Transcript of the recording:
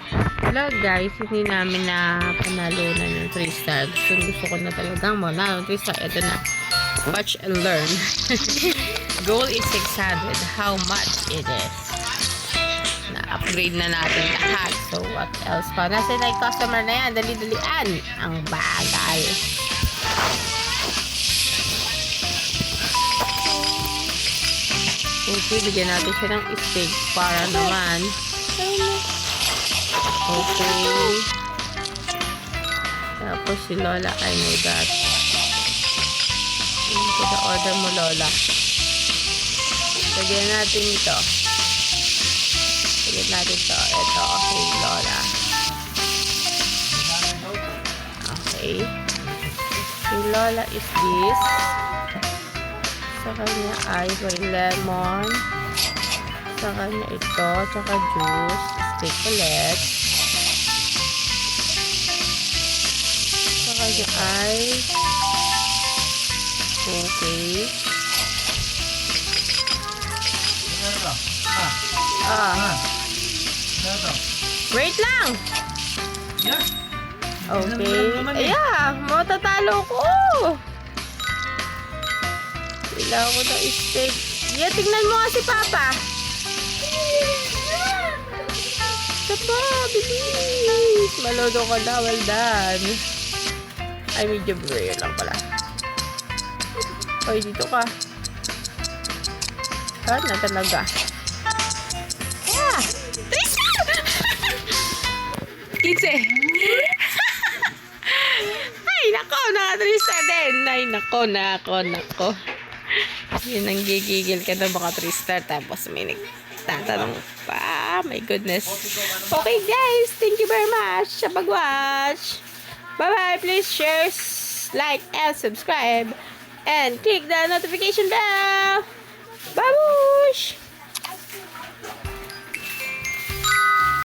Hello guys, hindi namin na panalunan yung 3 star. Gusto ko na talagang manalo 3 star. Ito na. Watch and learn. Goal is 600. How much it is? Na-upgrade na natin lahat. So what else pa? Nasa na yung customer na yan. Dali-dalian. Ang bagal. Okay, bigyan natin siya ng steak para naman. Okay. Tapos si Lola, I know that. Ito na order mo, Lola. Lagyan natin ito. Lagyan natin ito. Ito, okay, Lola. Okay. Si Lola is this. Sa kanya ay may lemon. Sa kanya ito, tsaka juice. Steak ulit. Sa kanya ay okay. Wait lang. Okay. Ayan, matatalo ko. Kailangan ko ng steak. Yeah, tingnan mo nga si Papa. Sapa, bilis. Malodo ka na, well done. Ay, medium rare lang pala. Oy, dito ka. Saan na talaga? Ah! 15! Ay, nako, naka-3 din. Ay, nako. Yun ang gigigil ka na baka 3 star tapos may nagtatanong pa. My goodness. Okay guys, thank you very much sa pag-watch. Bye-bye. Please share, like, and subscribe. And click the notification bell. Babush!